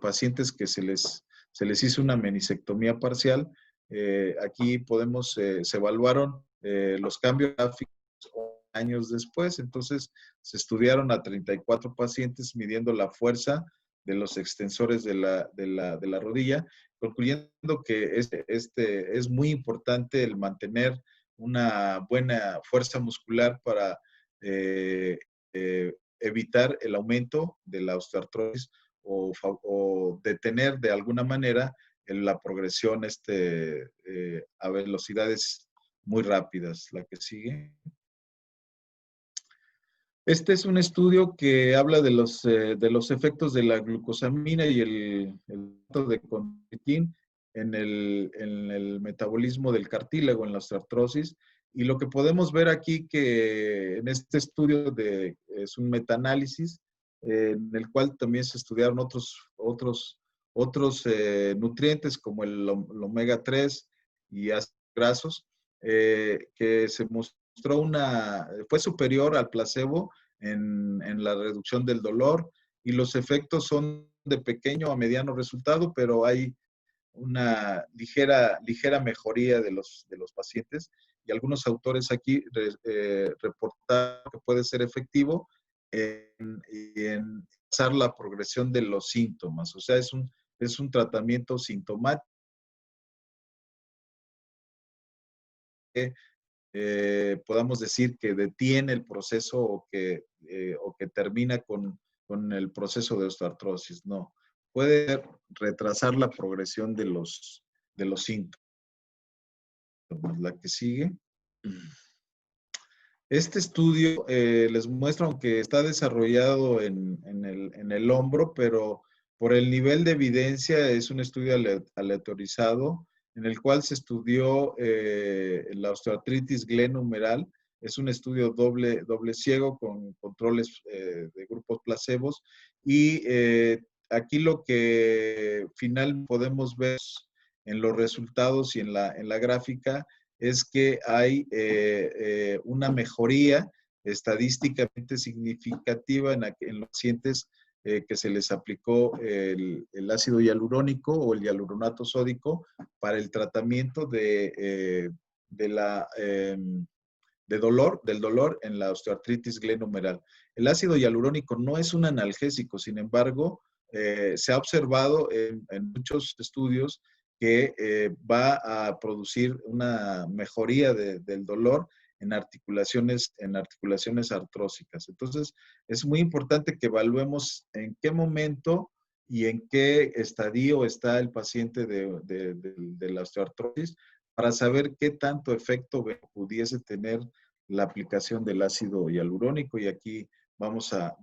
pacientes que se les hizo una menisectomía parcial. Aquí se evaluaron los cambios gráficos años después. Entonces, se estudiaron a 34 pacientes midiendo la fuerza de los extensores de la rodilla, concluyendo que es muy importante el mantener una buena fuerza muscular para evitar el aumento de la osteoartrosis o detener de alguna manera la progresión a velocidades muy rápidas. La que sigue. Este es un estudio que habla de los efectos de la glucosamina y el de concertina en el metabolismo del cartílago, en la osteoartrosis. Y lo que podemos ver aquí que en este estudio es un metaanálisis en el cual también se estudiaron otros nutrientes como el omega 3 y ácidos grasos, que se mostró fue superior al placebo en la reducción del dolor, y los efectos son de pequeño a mediano resultado, pero hay una ligera mejoría de los pacientes, y algunos autores aquí reportaron que puede ser efectivo en pasar la progresión de los síntomas. O sea, es un tratamiento sintomático. Podamos decir que detiene el proceso o que termina con el proceso de osteoartrosis. No, puede retrasar la progresión de los síntomas. La que sigue. Este estudio les muestra, aunque está desarrollado en el hombro, pero por el nivel de evidencia es un estudio aleatorizado en el cual se estudió la osteoartritis glenohumeral. Es un estudio doble ciego con controles de grupos placebos, y aquí lo que final podemos ver en los resultados y en la gráfica es que hay una mejoría estadísticamente significativa en los pacientes que se les aplicó el ácido hialurónico o el hialuronato sódico para el tratamiento del dolor en la osteoartritis glenohumeral. El ácido hialurónico no es un analgésico, sin embargo, se ha observado en muchos estudios que va a producir una mejoría del dolor en articulaciones artrósicas. Entonces, es muy importante que evaluemos en qué momento y en qué estadio está el paciente de la osteoartrosis para saber qué tanto efecto pudiese tener la aplicación del ácido hialurónico. Y aquí vamos a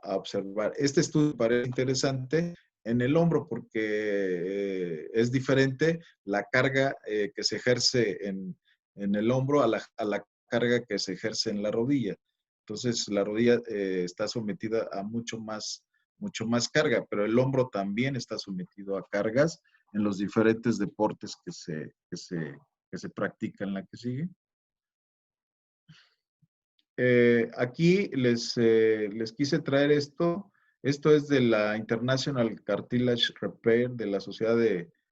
observar. Este estudio parece interesante en el hombro porque es diferente la carga que se ejerce en el hombro a la carga que se ejerce en la rodilla. Entonces, la rodilla está sometida a mucho más carga, pero el hombro también está sometido a cargas en los diferentes deportes que se practican. La que sigue. Aquí les quise traer esto. Esto es de la International Cartilage Repair, de la Sociedad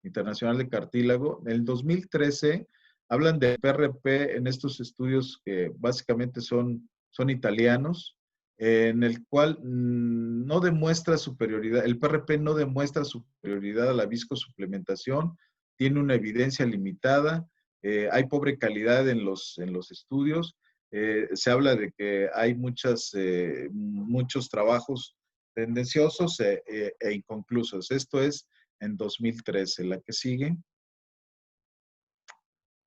Internacional de Cartílago. En el 2013 hablan de PRP en estos estudios que básicamente son italianos, en el cual no demuestra superioridad, el PRP no demuestra superioridad a la viscosuplementación, tiene una evidencia limitada, hay pobre calidad en los estudios. Se habla de que hay muchos trabajos tendenciosos e inconclusos. Esto es en 2013. La que sigue.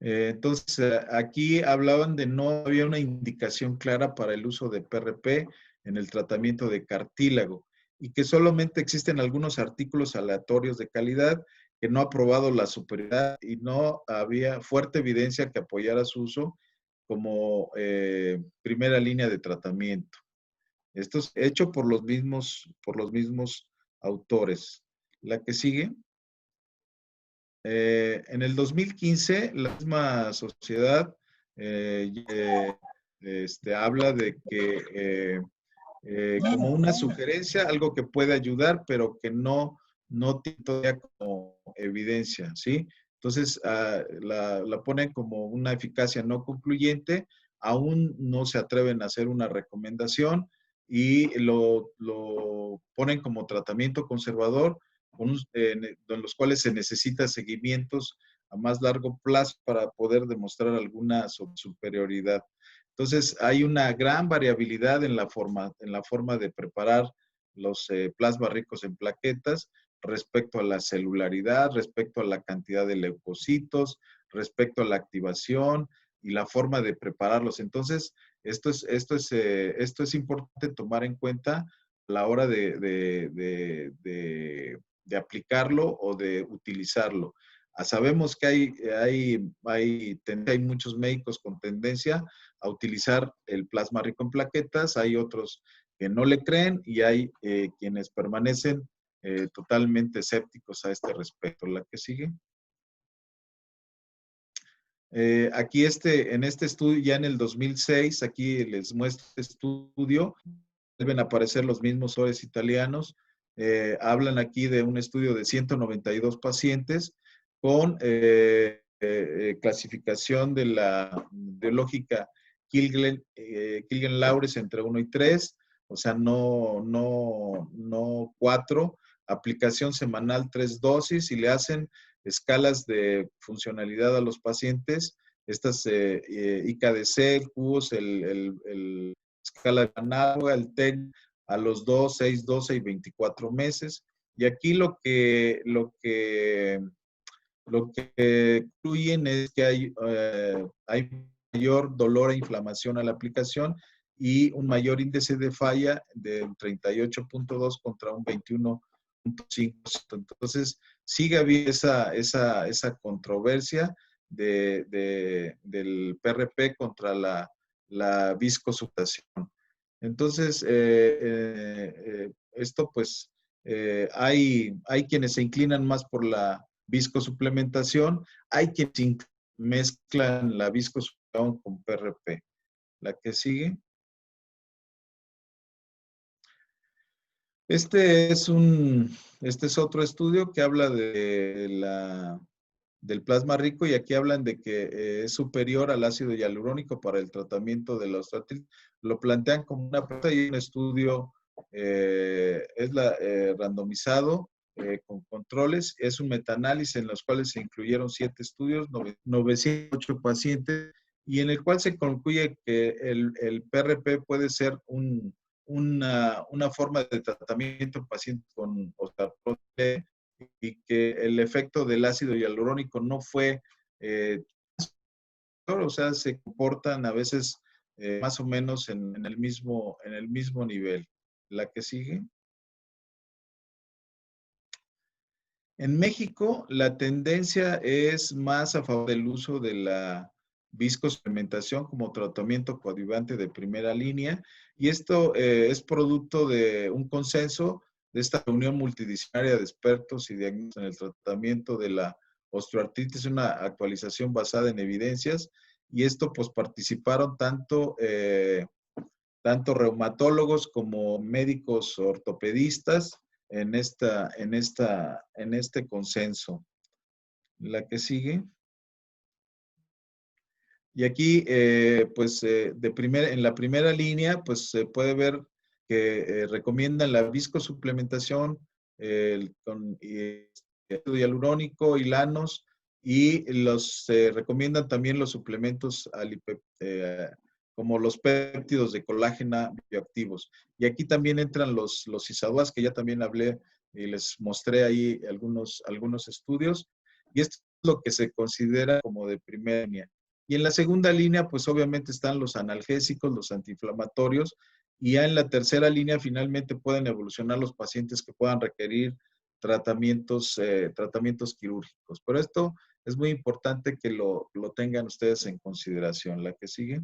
Entonces, aquí hablaban de no había una indicación clara para el uso de PRP en el tratamiento de cartílago y que solamente existen algunos artículos aleatorios de calidad que no ha probado la superioridad y no había fuerte evidencia que apoyara su uso como primera línea de tratamiento. Esto es hecho por los mismos autores. La que sigue. En el 2015, la misma sociedad habla de que como una sugerencia, algo que puede ayudar, pero que no tiene todavía como evidencia, ¿sí? Entonces, la ponen como una eficacia no concluyente, aún no se atreven a hacer una recomendación y lo ponen como tratamiento conservador, en los cuales se necesita seguimientos a más largo plazo para poder demostrar alguna superioridad. Entonces, hay una gran variabilidad en la forma de preparar los plasmas ricos en plaquetas respecto a la celularidad, respecto a la cantidad de leucocitos, respecto a la activación y la forma de prepararlos. Entonces, esto es importante tomar en cuenta a la hora de aplicarlo o de utilizarlo. Sabemos que hay muchos médicos con tendencia a utilizar el plasma rico en plaquetas, hay otros que no le creen y hay quienes permanecen totalmente escépticos a este respecto. La que sigue. Aquí en este estudio, ya en el 2006, aquí les muestro este estudio, deben aparecer los mismos autores italianos. Hablan aquí de un estudio de 192 pacientes con clasificación de la biológica Kilgen-Laures entre 1 y 3, o sea, no 4, aplicación semanal 3 dosis y le hacen escalas de funcionalidad a los pacientes, estas IKDC, el QOS, el escala análoga, el TEC, a los 2, 6, 12 y 24 meses. Y aquí lo que incluyen es que hay mayor dolor e inflamación a la aplicación y un mayor índice de falla de 38.2 contra un 21.5. Entonces, sigue habiendo esa controversia del PRP contra la viscosuptación. Entonces, esto pues, hay quienes se inclinan más por la viscosuplementación, hay quienes mezclan la viscosuplementación con PRP. La que sigue. Este es otro estudio que habla del plasma rico y aquí hablan de que es superior al ácido hialurónico para el tratamiento de la osteoartritis. Lo plantean como una prueba y un estudio randomizado con controles. Es un metaanálisis en los cuales se incluyeron 7 estudios, 908 pacientes y en el cual se concluye que el PRP puede ser una forma de tratamiento en pacientes con osteoporosis y que el efecto del ácido hialurónico no fue, o sea, se comportan a veces más o menos en el mismo nivel. La que sigue. En México, la tendencia es más a favor del uso viscosuplementación como tratamiento coadyuvante de primera línea. Y esto es producto de un consenso de esta reunión multidisciplinaria de expertos y diagnósticos en el tratamiento de la osteoartritis, una actualización basada en evidencias. Y esto pues participaron tanto reumatólogos como médicos ortopedistas en este consenso. La que sigue. Y aquí, pues, en la primera línea, pues, se puede ver que recomiendan la viscosuplementación con ácido hialurónico, hilanos, y recomiendan también los suplementos como los péptidos de colágeno bioactivos. Y aquí también entran los ISADUAS, que ya también hablé y les mostré ahí algunos estudios. Y esto es lo que se considera como de primera línea. Y en la segunda línea, pues obviamente están los analgésicos, los antiinflamatorios, y ya en la tercera línea finalmente pueden evolucionar los pacientes que puedan requerir tratamientos quirúrgicos. Pero esto es muy importante que lo tengan ustedes en consideración. La que sigue.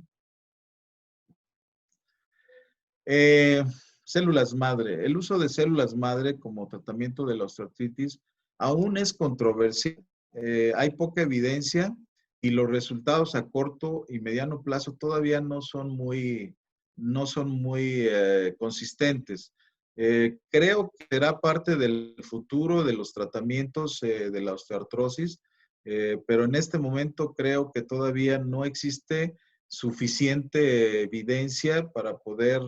Células madre. El uso de células madre como tratamiento de la osteoartritis aún es controversial. Hay poca evidencia y los resultados a corto y mediano plazo todavía no son muy consistentes. Creo que será parte del futuro de los tratamientos de la osteoartrosis, pero en este momento creo que todavía no existe suficiente evidencia para poder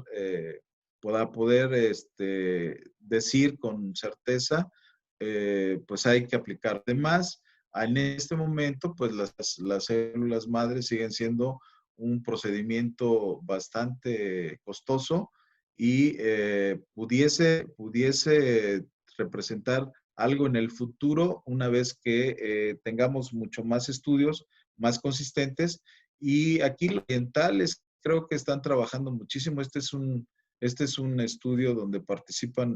decir con certeza, pues hay que aplicar. Además, en este momento, pues las células madres siguen siendo un procedimiento bastante costoso y pudiese representar algo en el futuro una vez que tengamos mucho más estudios más consistentes. Y aquí los orientales creo que están trabajando muchísimo. Este es un estudio donde participan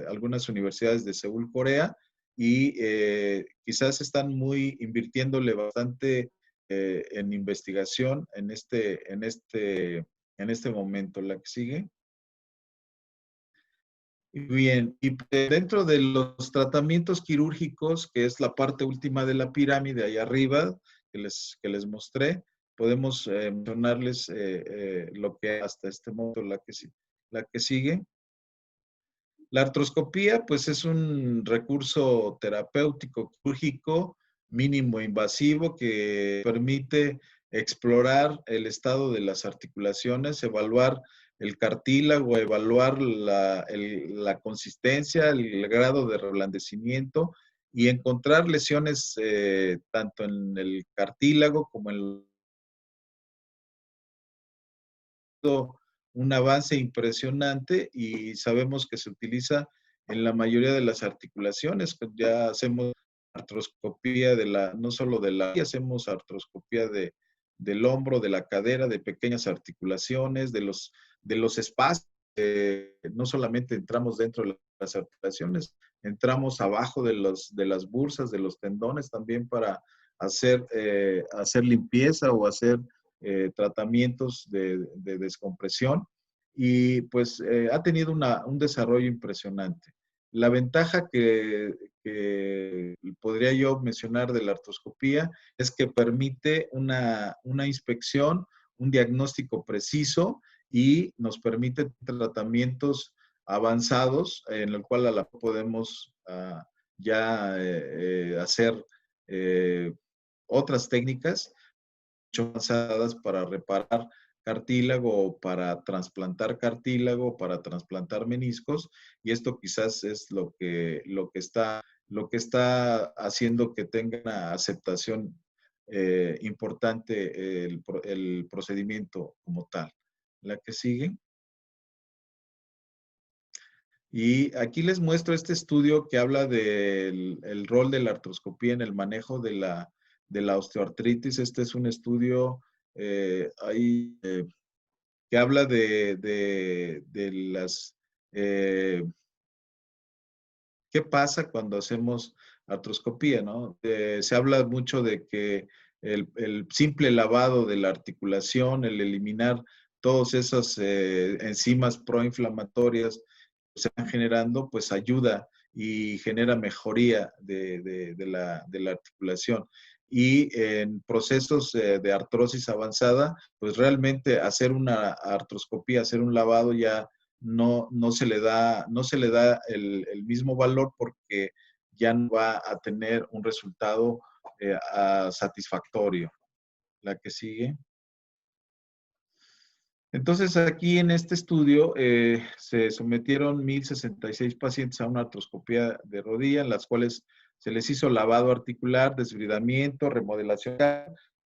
algunas universidades de Seúl, Corea, y quizás están invirtiéndole bastante en investigación en este momento. La que sigue. Bien, y dentro de los tratamientos quirúrgicos, que es la parte última de la pirámide, ahí arriba, que les mostré, podemos mencionarles lo que hasta este momento la que sigue. La artroscopía, pues es un recurso terapéutico quirúrgico mínimo invasivo que permite explorar el estado de las articulaciones, evaluar el cartílago, evaluar la consistencia, el grado de reblandecimiento y encontrar lesiones tanto en el cartílago como en un avance impresionante, y sabemos que se utiliza en la mayoría de las articulaciones. Ya hacemos artroscopía no solo hacemos artroscopía del hombro, de la cadera, de pequeñas articulaciones, de los espacios. No solamente entramos dentro de las articulaciones, entramos abajo de las bursas, de los tendones también para hacer limpieza o hacer tratamientos de descompresión, y pues ha tenido un desarrollo impresionante. La ventaja que podría yo mencionar de la artroscopía es que permite una inspección, un diagnóstico preciso, y nos permite tratamientos avanzados en el cual podemos ya hacer otras técnicas avanzadas para reparar cartílago, para trasplantar cartílago, para trasplantar meniscos, y esto quizás es lo que está haciendo que tenga una aceptación importante el procedimiento como tal. La que sigue. Y aquí les muestro este estudio que habla del rol de la artroscopía en el manejo de la osteoartritis. Este es un estudio que habla de las... ¿qué pasa cuando hacemos artroscopía, no? Se habla mucho de que el simple lavado de la articulación, el eliminar todas esas enzimas proinflamatorias que se van generando, pues ayuda y genera mejoría de la articulación. Y en procesos de artrosis avanzada, pues realmente hacer una artroscopía, hacer un lavado ya no se le da el mismo valor, porque ya no va a tener un resultado satisfactorio. La que sigue. Entonces, aquí en este estudio se sometieron 1,066 pacientes a una artroscopía de rodilla, en las cuales se les hizo lavado articular, desbridamiento, remodelación,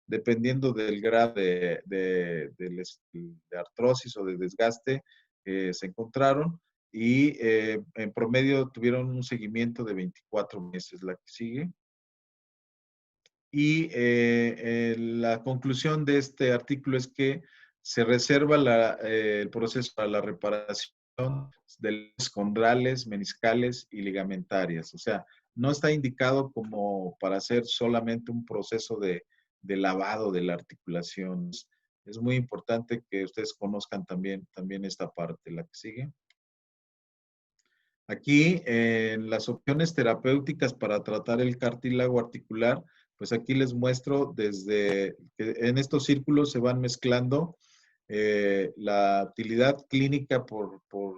dependiendo del grado de artrosis o de desgaste que se encontraron, y en promedio tuvieron un seguimiento de 24 meses. La que sigue. Y la conclusión de este artículo es que se reserva el proceso para la reparación de las condrales, meniscales y ligamentarias. O sea, no está indicado como para hacer solamente un proceso de lavado de la articulación. Es muy importante que ustedes conozcan también esta parte. La que sigue. Aquí, en las opciones terapéuticas para tratar el cartílago articular, pues aquí les muestro desde que en estos círculos se van mezclando la utilidad clínica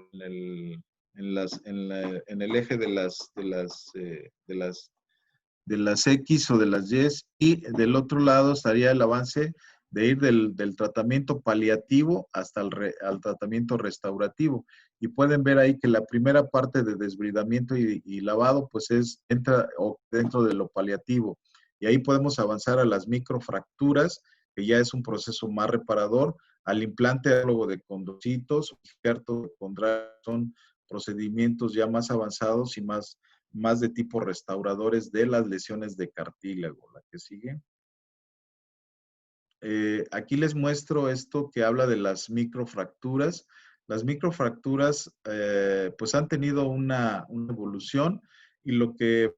en el eje de las X o de las Y, y del otro lado estaría el avance de ir del tratamiento paliativo hasta al tratamiento restaurativo. Y pueden ver ahí que la primera parte de desbridamiento y lavado, pues entra dentro de lo paliativo. Y ahí podemos avanzar a las microfracturas, que ya es un proceso más reparador, al implante de condrocitos, injerto de condral, son procedimientos ya más avanzados y más de tipo restauradores de las lesiones de cartílago. La que sigue. Aquí les muestro esto que habla de las microfracturas. Las microfracturas pues han tenido una evolución, y lo que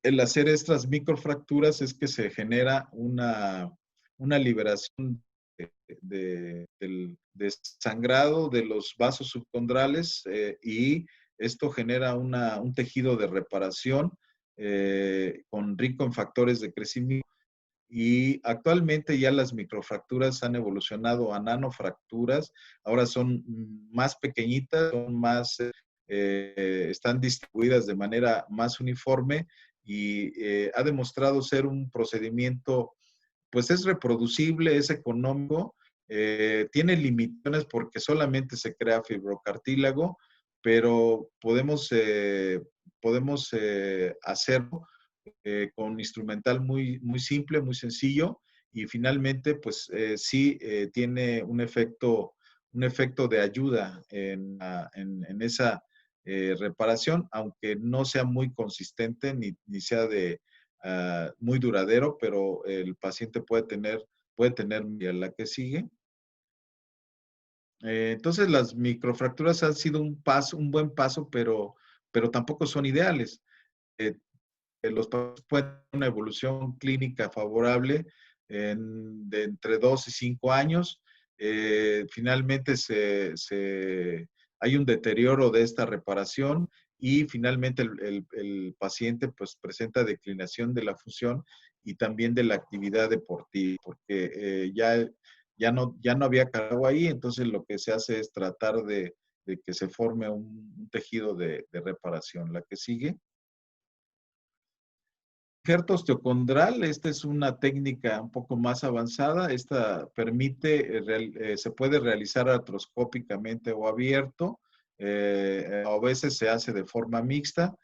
el hacer estas microfracturas es que se genera una liberación de sangrado de los vasos subcondrales, y esto genera un tejido de reparación rico en factores de crecimiento. Y actualmente ya las microfracturas han evolucionado a nanofracturas. Ahora son más pequeñitas, están distribuidas de manera más uniforme, y ha demostrado ser un procedimiento, pues es reproducible, es económico, tiene limitaciones porque solamente se crea fibrocartílago, pero podemos hacerlo con instrumental muy simple, muy sencillo, y finalmente, pues sí tiene un efecto de ayuda en esa reparación, aunque no sea muy consistente ni sea muy duradero, pero el paciente puede tener la que sigue. Entonces, las microfracturas han sido un buen paso, pero tampoco son ideales. Los pacientes pueden tener una evolución clínica favorable de entre 2 y 5 años. Finalmente hay un deterioro de esta reparación, y finalmente el paciente pues presenta declinación de la función y también de la actividad deportiva, porque ya no había cargo ahí. Entonces lo que se hace es tratar de que se forme un tejido de reparación. La que sigue. Injerto osteocondral, esta es una técnica un poco más avanzada. Esta se puede realizar artroscópicamente o abierto, a veces se hace de forma mixta.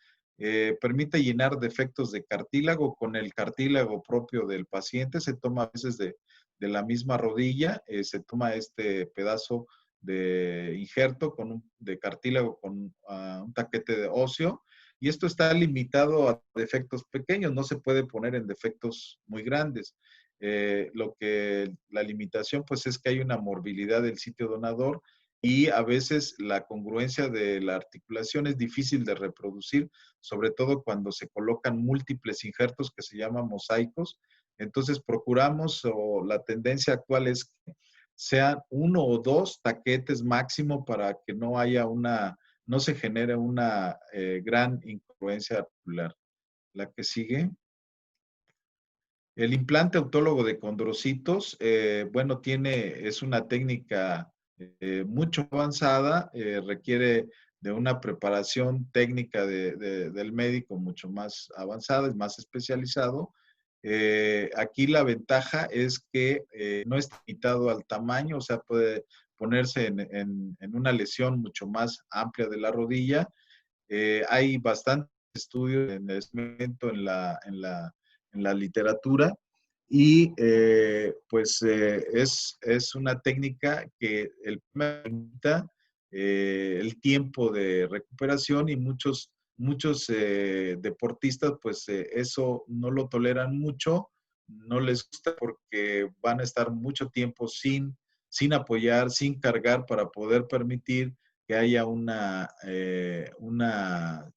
Permite llenar defectos de cartílago con el cartílago propio del paciente. Se toma a veces de la misma rodilla, se toma este pedazo de injerto de cartílago con un taquete de óseo, y esto está limitado a defectos pequeños, no se puede poner en defectos muy grandes. La limitación pues es que hay una morbilidad del sitio donador, y a veces la congruencia de la articulación es difícil de reproducir, sobre todo cuando se colocan múltiples injertos que se llaman mosaicos. Entonces procuramos, o la tendencia actual es que sean 1 o 2 taquetes máximo para que no haya no se genere una gran incongruencia articular. La que sigue. El implante autólogo de condrocitos, bueno, es una técnica mucho avanzada, requiere de una preparación técnica del médico mucho más avanzada, es más especializado. Aquí la ventaja es que no está limitado al tamaño, o sea, puede ponerse en una lesión mucho más amplia de la rodilla. Hay bastantes estudios en este momento en la literatura y es una técnica que permite el tiempo de recuperación y muchos deportistas pues eso no lo toleran mucho, no les gusta porque van a estar mucho tiempo sin apoyar, sin cargar para poder permitir que haya una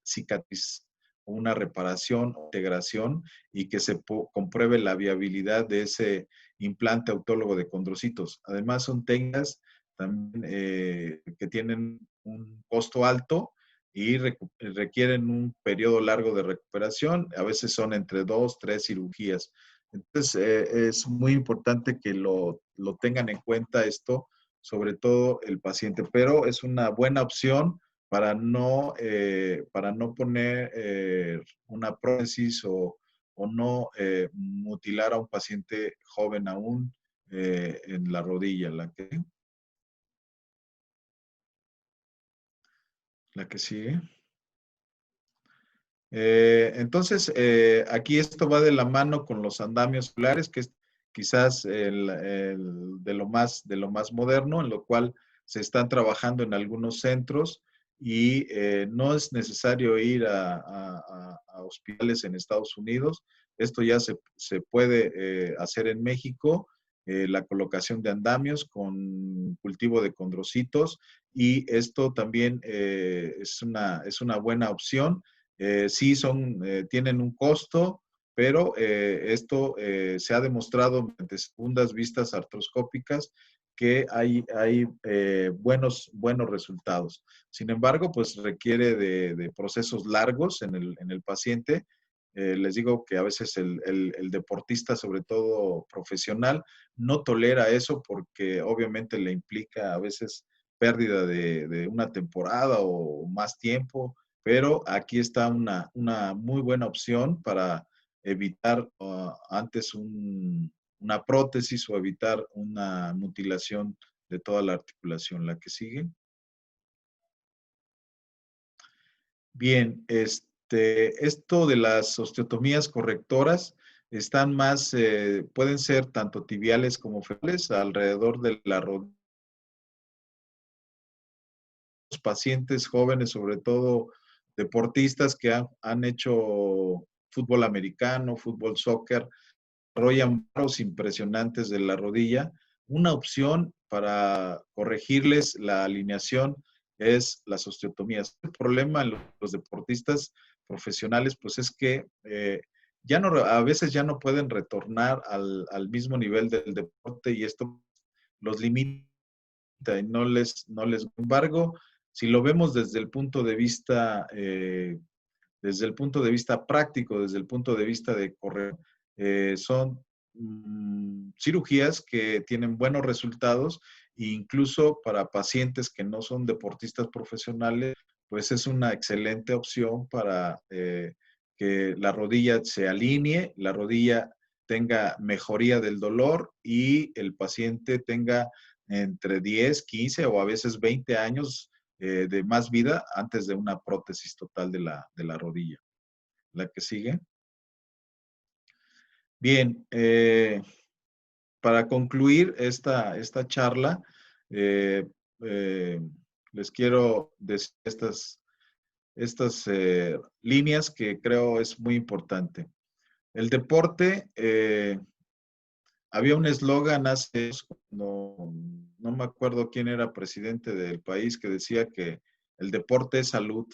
cicatriz, una reparación, integración y que se compruebe la viabilidad de ese implante autólogo de condrocitos. Además, son técnicas también que tienen un costo alto y requieren un periodo largo de recuperación. A veces son entre 2, 3 cirugías. Entonces, es muy importante que lo tengan en cuenta esto, sobre todo el paciente, pero es una buena opción para no poner una prótesis o no mutilar a un paciente joven aún en la rodilla. La que sigue. Entonces, aquí esto va de la mano con los andamios oculares, que es quizás de lo más moderno, en lo cual se están trabajando en algunos centros y no es necesario ir a hospitales en Estados Unidos. Esto ya se puede hacer en México, la colocación de andamios con cultivo de condrocitos, y esto también es una buena opción. Sí tienen un costo, pero esto se ha demostrado mediante segundas vistas artroscópicas que hay buenos resultados. Sin embargo, pues requiere de procesos largos en el paciente. Les digo que a veces el deportista, sobre todo profesional, no tolera eso porque obviamente le implica a veces pérdida de una temporada o más tiempo, pero aquí está una muy buena opción para evitar antes una prótesis o evitar una mutilación de toda la articulación. La que sigue. Bien, esto de las osteotomías correctoras están pueden ser tanto tibiales como femorales alrededor de la rodilla. Los pacientes jóvenes, sobre todo deportistas que han hecho fútbol americano, fútbol soccer, desarrollan varos impresionantes de la rodilla. Una opción para corregirles la alineación es las osteotomías. El problema en los deportistas profesionales, pues es que a veces ya no pueden retornar al mismo nivel del deporte y esto los limita y sin embargo, si lo vemos desde el punto de vista práctico, desde el punto de vista de correr, son cirugías que tienen buenos resultados e incluso para pacientes que no son deportistas profesionales, pues es una excelente opción para que la rodilla se alinee, la rodilla tenga mejoría del dolor y el paciente tenga entre 10, 15 o a veces 20 años de más vida antes de una prótesis total de la rodilla. La que sigue. Bien, para concluir esta charla, les quiero decir estas líneas que creo es muy importante. El deporte, había un eslogan hace, no no me acuerdo quién era presidente del país, que decía que el deporte es salud.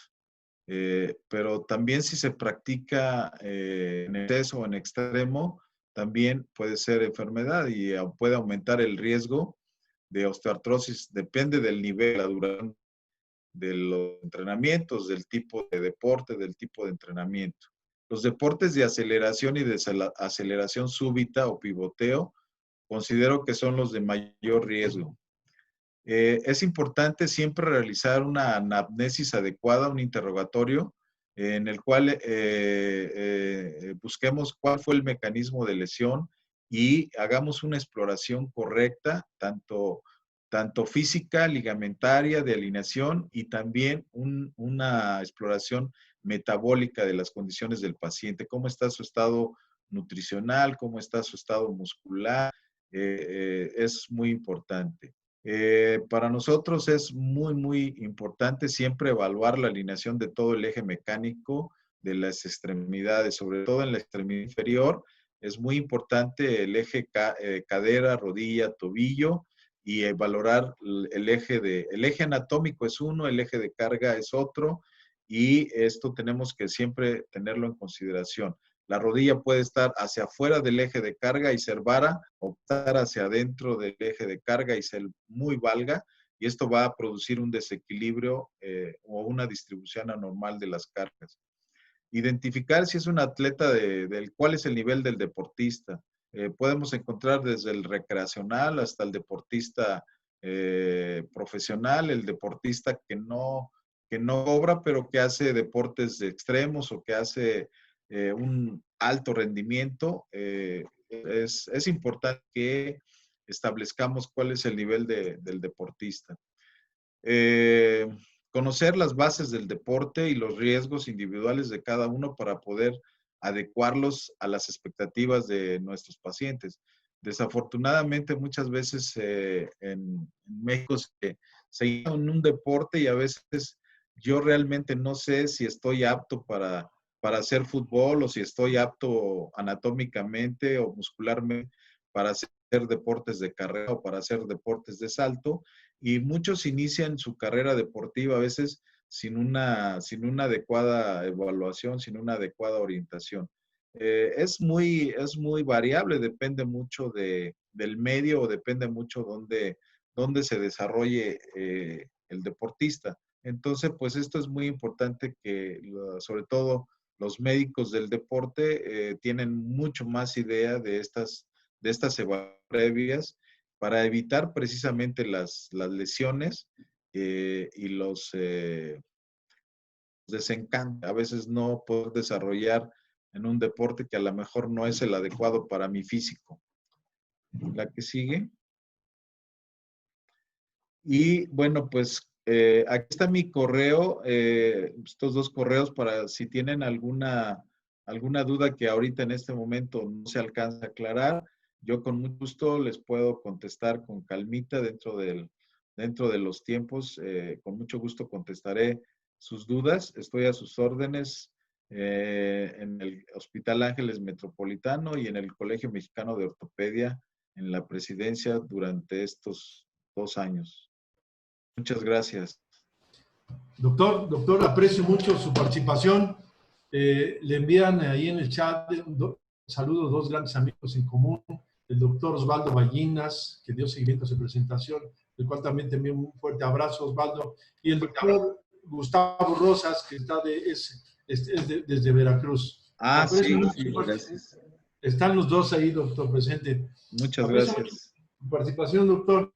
Pero también si se practica en exceso o en extremo, también puede ser enfermedad y puede aumentar el riesgo de osteoartrosis. Depende del nivel, la duración de los entrenamientos, del tipo de deporte, del tipo de entrenamiento. Los deportes de aceleración y de aceleración súbita o pivoteo, considero que son los de mayor riesgo. Es importante siempre realizar una anamnesis adecuada, un interrogatorio en el cual busquemos cuál fue el mecanismo de lesión y hagamos una exploración correcta, tanto física, ligamentaria, de alineación y también una exploración metabólica de las condiciones del paciente, cómo está su estado nutricional, cómo está su estado muscular, es muy importante. Para nosotros es muy, muy importante siempre evaluar la alineación de todo el eje mecánico de las extremidades, sobre todo en la extremidad inferior. Es muy importante el eje cadera, rodilla, tobillo y valorar el eje anatómico es uno, el eje de carga es otro y esto tenemos que siempre tenerlo en consideración. La rodilla puede estar hacia afuera del eje de carga y ser vara, o estar hacia adentro del eje de carga y ser muy valga, y esto va a producir un desequilibrio o una distribución anormal de las cargas. Identificar si es un atleta cuál es el nivel del deportista. Podemos encontrar desde el recreacional hasta el deportista profesional, el deportista que no cobra, pero que hace deportes extremos o que hace un alto rendimiento. Es importante que establezcamos cuál es el nivel del deportista. Conocer las bases del deporte y los riesgos individuales de cada uno para poder adecuarlos a las expectativas de nuestros pacientes. Desafortunadamente, muchas veces en México se lleva en un deporte y a veces yo realmente no sé si estoy apto para hacer fútbol o si estoy apto anatómicamente o muscularmente para hacer deportes de carrera o para hacer deportes de salto. Y muchos inician su carrera deportiva a veces sin una adecuada evaluación, sin una adecuada orientación. Es muy variable, depende mucho del medio o depende mucho dónde se desarrolle el deportista. Entonces, pues esto es muy importante que, sobre todo, los médicos del deporte tienen mucho más idea de estas evaluaciones previas para evitar precisamente las lesiones y los desencantos. A veces no poder desarrollar en un deporte que a lo mejor no es el adecuado para mi físico. La que sigue. Y bueno, pues aquí está mi correo, estos dos correos para si tienen alguna duda que ahorita en este momento no se alcanza a aclarar. Yo con mucho gusto les puedo contestar con calmita dentro de los tiempos. Con mucho gusto contestaré sus dudas. Estoy a sus órdenes en el Hospital Ángeles Metropolitano y en el Colegio Mexicano de Ortopedia en la presidencia durante estos 2 años. Muchas gracias. Doctor, aprecio mucho su participación. Le envían ahí en el chat saludos dos grandes amigos en común, el doctor Osvaldo Ballinas, que dio seguimiento a su presentación, el cual también te envío un fuerte abrazo, Osvaldo, y el doctor Gustavo Rosas, que está desde Veracruz. Sí, gracias. Están los dos ahí, doctor, presente. Muchas gracias. Su participación, doctor.